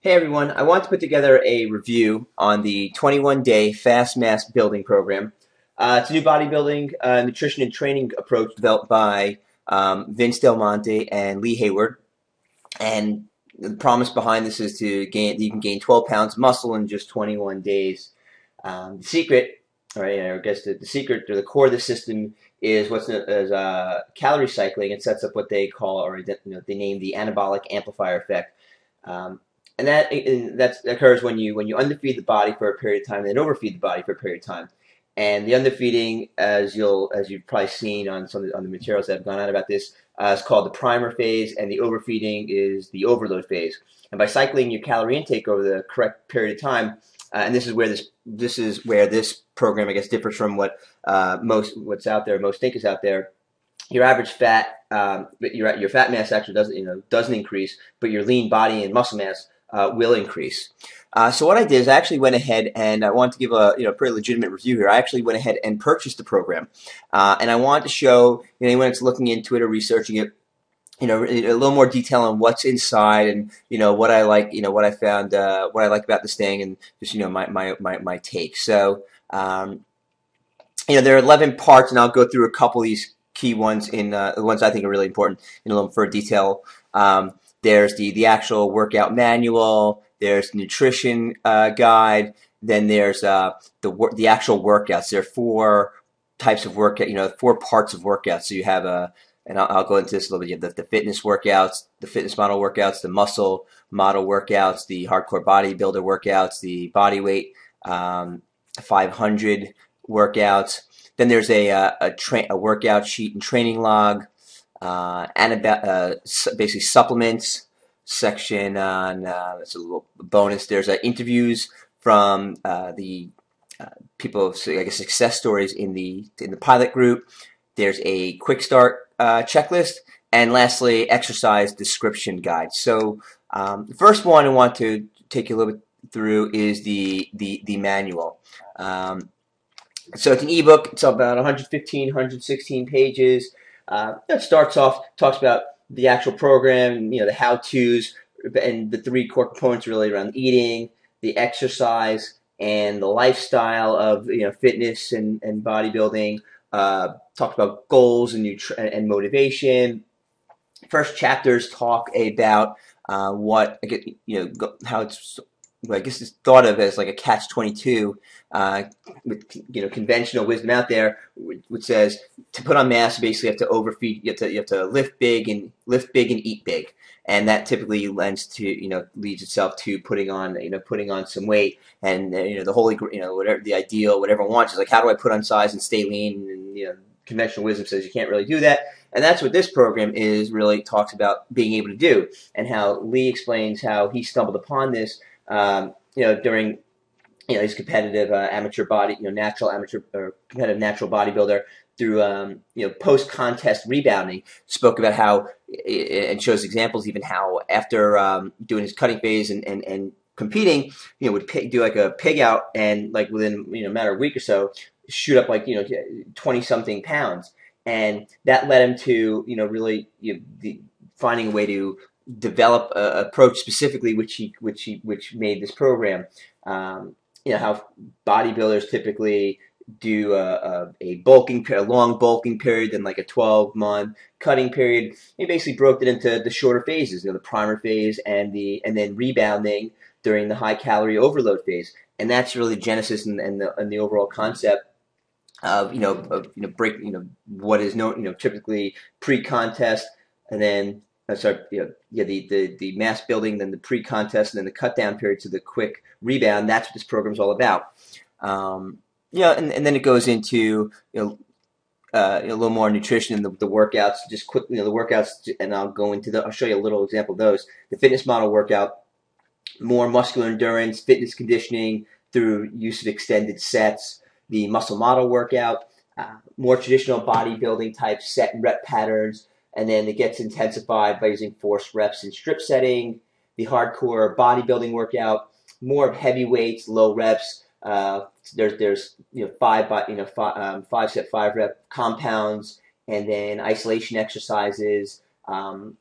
Hey everyone, I want to put together a review on the 21-day fast mass building program. It's a new bodybuilding, nutrition and training approach developed by Vince Del Monte and Lee Hayward. And the promise behind this is you can gain 12 pounds of muscle in just 21 days. The secret, I guess the secret or the core of the system is what's known as calorie cycling. It sets up what they call, they name the anabolic amplifier effect. And that occurs when you underfeed the body for a period of time and then overfeed the body for a period of time. And the underfeeding, as you've probably seen on on the materials that have gone out about this, is called the primer phase, and the overfeeding is the overload phase. And by cycling your calorie intake over the correct period of time, and this is where this program, I guess, differs from what most think is out there. Your average fat, your fat mass actually doesn't increase, but your lean body and muscle mass will increase. So what I did is I actually went ahead, and I want to give a pretty legitimate review here. I actually went ahead and purchased the program, and I wanted to show anyone that's looking into it or researching it, a little more detail on what's inside, and what I like, what I found, what I like about this thing, and just my take. So there are 11 parts, and I'll go through a couple of these key ones in the ones I think are really important in a little further detail. There's the actual workout manual. There's the nutrition guide. Then there's the actual workouts. There are four types of workout. Four parts of workouts. So you have and I'll go into this a little bit. You have the fitness workouts, the fitness model workouts, the muscle model workouts, the hardcore bodybuilder workouts, the body weight 500 workouts. Then there's a workout sheet and training log, basically supplements section on. That's a little bonus. There's interviews from the people, I guess, success stories in the pilot group. There's a quick start checklist, and lastly, exercise description guide. So the first one I want to take you a little bit through is the manual. So it's an ebook. It's about 115, 116 pages. It starts off, talks about the actual program, the how-tos, and the three core components really around eating, the exercise, and the lifestyle of fitness and bodybuilding. Talked about goals and motivation. First chapters talk about how it's, I guess it's thought of as like a catch-22 with conventional wisdom out there, which says to put on mass, you basically have to overfeed. You have to lift big and eat big, and that typically leads itself to putting on some weight. And the holy, whatever the ideal, what everyone wants is like, how do I put on size and stay lean? And conventional wisdom says you can't really do that. And that's what this program really talks about being able to do, and how Lee explains how he stumbled upon this. During his competitive amateur body, natural amateur or competitive natural bodybuilder through post contest rebounding. Spoke about how and shows examples even how after doing his cutting phase and competing, would do like a pig out, and like within a matter of a week or so shoot up like 20 something pounds, and that led him to really finding a way to develop an approach specifically which made this program. How bodybuilders typically do a long bulking period, then like a 12-month cutting period. He basically broke it into the shorter phases, the primer phase and then rebounding during the high calorie overload phase. And that's really the genesis and the overall concept of what is known typically pre-contest, and then the mass building, then the pre-contest, and then the cut-down period to the quick rebound. That's what this program is all about. And then it goes into a little more nutrition and the workouts. Just quickly, the workouts, and I'll show you a little example of those. The fitness model workout, more muscular endurance, fitness conditioning through use of extended sets. The muscle model workout, more traditional bodybuilding type set and rep patterns. And then it gets intensified by using forced reps and strip setting. The hardcore bodybuilding workout, more of heavy weights, low reps. There's 5 set 5 rep compounds, and then isolation exercises. To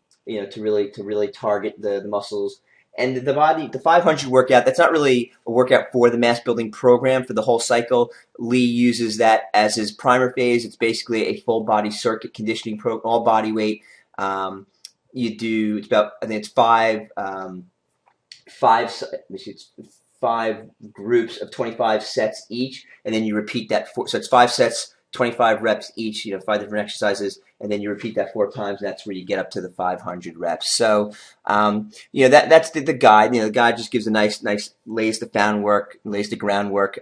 really target the muscles. And the 500 workout, that's not really a workout for the mass building program for the whole cycle. Lee uses that as his primer phase. It's basically a full body circuit conditioning program, all body weight. You do, it's about, I think it's five groups of 25 sets each, and then you repeat that so it's 5 sets, 25 reps each, 5 different exercises, and then you repeat that 4 times, and that's where you get up to the 500 reps. So, that's the guide. The guide just gives a nice lays the groundwork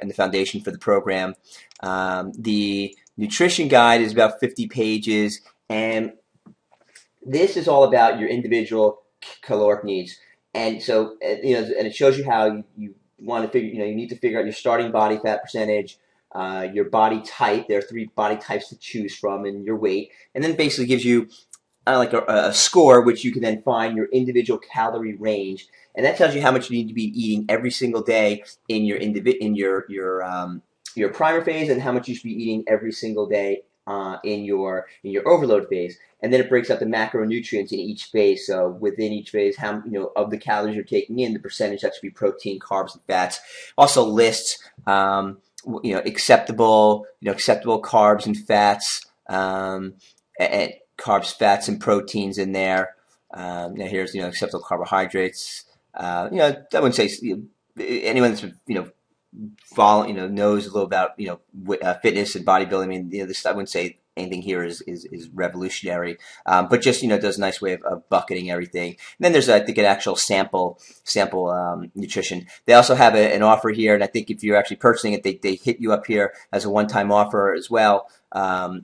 and the foundation for the program. The nutrition guide is about 50 pages, and this is all about your individual caloric needs. And so, and it shows you how you want to figure, you need to figure out your starting body fat percentage, your body type. There are 3 body types to choose from, and your weight. And then basically gives you like a score, which you can then find your individual calorie range. And that tells you how much you need to be eating every single day in your primer phase, and how much you should be eating every single day in your overload phase. And then it breaks up the macronutrients in each phase. So within each phase, how of the calories you're taking in, the percentage that should be protein, carbs, and fats. Also lists acceptable carbs and fats, and carbs, fats, and proteins in there. Here's acceptable carbohydrates. I wouldn't say anyone that's knows a little about fitness and bodybuilding. I mean, this, I wouldn't say anything here is revolutionary, but just does a nice way of bucketing everything. And then there's, I think, an actual sample nutrition. They also have an offer here, and I think if you're actually purchasing it, they hit you up here as a one-time offer as well, where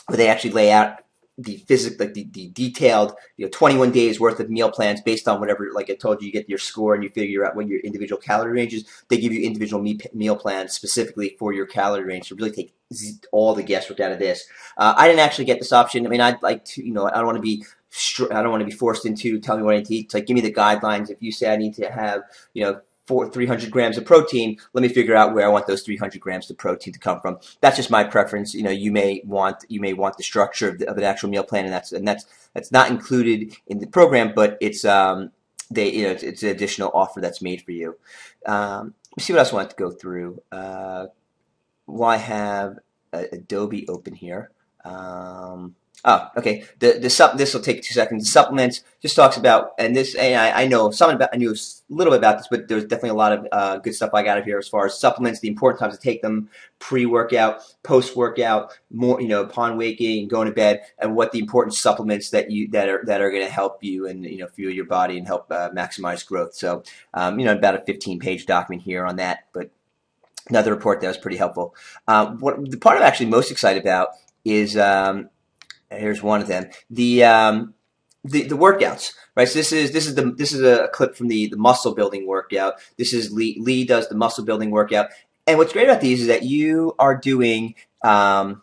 they actually lay out the detailed 21 days worth of meal plans based on whatever, like I told you, you get your score and you figure out what your individual calorie range is. They give you individual meal plans specifically for your calorie range to really take all the guesswork out of this. I didn't actually get this option. I mean, I'd like to, I don't want to be forced into telling me what I need to eat. It's like, give me the guidelines. If you say I need to have 300 grams of protein, let me figure out where I want those 300 grams of protein to come from. That's just my preference. You may want the structure of an actual meal plan, and that's not included in the program, but it's it's an additional offer that's made for you. Let me see what else I want to go through. Well, I have Adobe open here. Oh, okay. This will take 2 seconds. The supplements just talks about, and I knew a little bit about this, but there's definitely a lot of good stuff I got here as far as supplements, the important times to take them, pre-workout, post-workout, more upon waking, going to bed, and what the important supplements that are going to help you and fuel your body and help maximize growth. So about a 15-page document here on that, but another report that was pretty helpful. What the part I'm actually most excited about is. Here's one of them. The workouts, right? So this is a clip from the muscle building workout. This is Lee does the muscle building workout, and what's great about these is that you are doing rep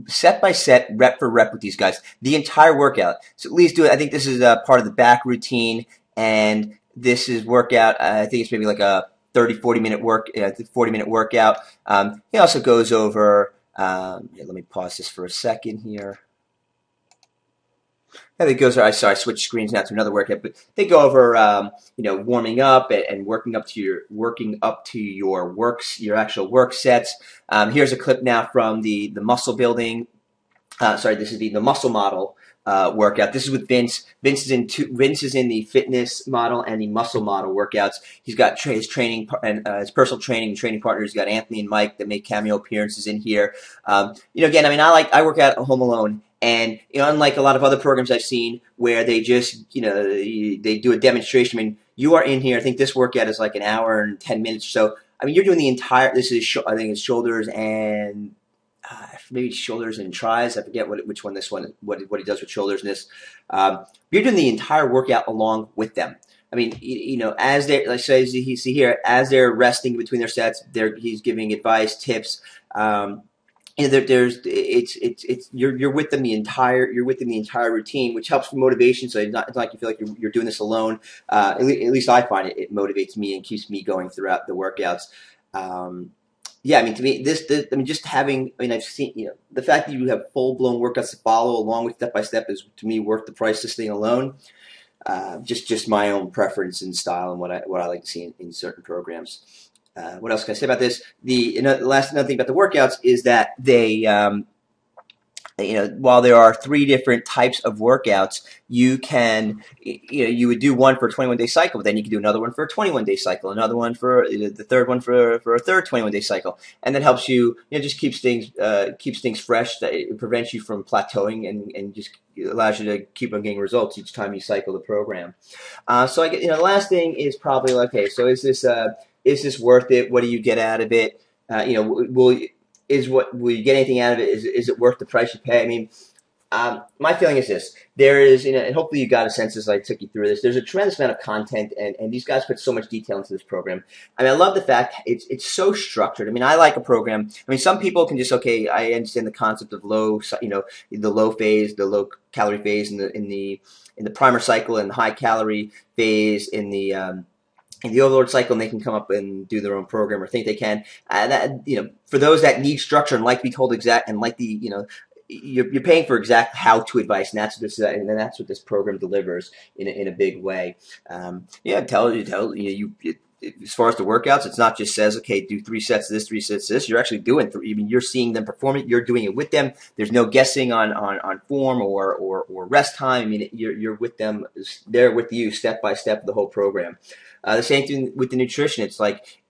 set by set, rep for rep with these guys, the entire workout. So Lee's doing. I think this is a part of the back routine, and this is workout. I think it's maybe like a 40 minute workout. He also goes over. Let me pause this for a second here. And it goes. I switched screens now to another workout, but they go over, warming up and working up to your actual work sets. Here's a clip now from the muscle building. This is the muscle model workout. This is with Vince. Vince is in the fitness model and the muscle model workouts. He's got his training and his personal training partners. He's got Anthony and Mike that make cameo appearances in here. Again, I mean, I work out at home alone, and unlike a lot of other programs I've seen where they just they do a demonstration. I mean, you are in here. I think this workout is like an hour and 10 minutes or so. I mean, you're doing the entire. This is I think it's shoulders and. Maybe shoulders and tries. I forget what he does with shoulders in this. You're doing the entire workout along with them. I mean, as they, like as you see here, as they're resting between their sets, he's giving advice, tips. You're with them the entire routine, which helps with motivation. So it's not like you feel like you're doing this alone. At least I find it motivates me and keeps me going throughout the workouts. Yeah, I mean, to me, just having, I've seen, the fact that you have full-blown workouts to follow along with step-by-step is, to me, worth the price of staying alone. just my own preference and style and what I like to see in certain programs. What else can I say about this? Another thing about the workouts is that they while there are 3 different types of workouts, you would do one for a 21-day cycle, but then you can do another one for a 21-day cycle, another one for the third one for a third 21-day cycle, and that helps just keeps things fresh. That it prevents you from plateauing and just allows you to keep on getting results each time you cycle the program. So the last thing is probably okay. So is this worth it? What do you get out of it? Will you get anything out of it? Is it worth the price you pay? I mean, my feeling is this: there is, and hopefully you got a sense as I took you through this. There's a tremendous amount of content, and these guys put so much detail into this program. I mean, I love the fact it's so structured. I mean, I like a program. I mean, some people can just I understand the concept of the low phase, the low calorie phase, in the primer cycle, and the high calorie phase in the overload cycle, and they can come up and do their own program or think they can. For those that need structure and like to be told exact and like you're paying for exact how-to advice, and that's what this program delivers in a big way. Tell you. As far as the workouts, it's not just says, okay, do 3 sets of this, 3 sets of this. You're actually doing 3. I mean, you're seeing them perform it. You're doing it with them. There's no guessing on form or rest time. I mean, you're with them. They're with you step by step of the whole program. The same thing with the nutrition. It's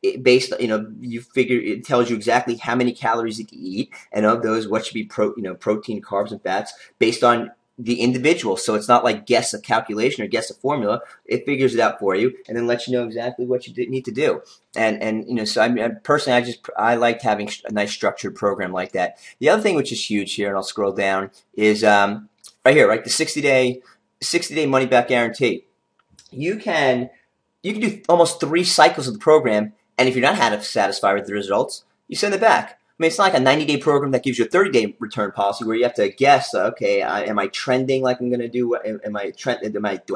you figure it tells you exactly how many calories you can eat, and of those, what should be protein, carbs, and fats based on the individual. So it's not like guess a calculation or guess a formula. It figures it out for you and then lets you know exactly what you need to do. So personally, I liked having a nice structured program like that. The other thing which is huge here, and I'll scroll down, is right here, right? The 60-day money back guarantee. You can do almost 3 cycles of the program, and if you're not satisfied with the results, you send it back. I mean, it's not like a 90-day program that gives you a 30-day return policy where you have to guess, okay, am I trending like I'm going to do? Do I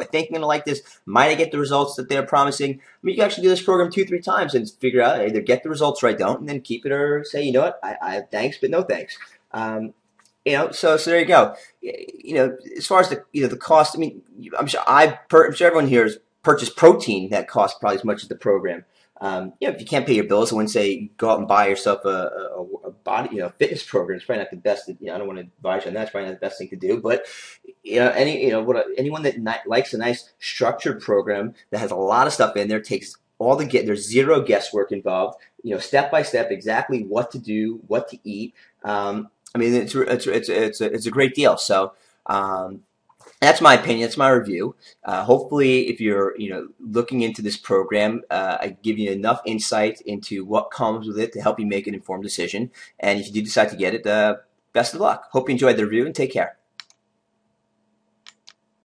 think I'm going to like this? Might I get the results that they're promising? I mean, you can actually do this program 2-3 times and figure out either get the results or I don't, and then keep it, or say, you know what, I thanks, but no thanks. So there you go. As far as the cost, I mean, I'm sure everyone here has purchased protein that costs probably as much as the program. If you can't pay your bills, I wouldn't say go out and buy yourself a body, fitness program. It's probably not the best. I don't want to advise you on that. It's probably not the best thing to do. But anyone that likes a nice structured program that has a lot of stuff in there, takes there's 0 guesswork involved. Step by step, exactly what to do, what to eat. I mean, it's a great deal. So. That's my opinion. That's my review. Hopefully, if you're looking into this program, I give you enough insight into what comes with it to help you make an informed decision. And if you do decide to get it, best of luck. Hope you enjoyed the review, and take care.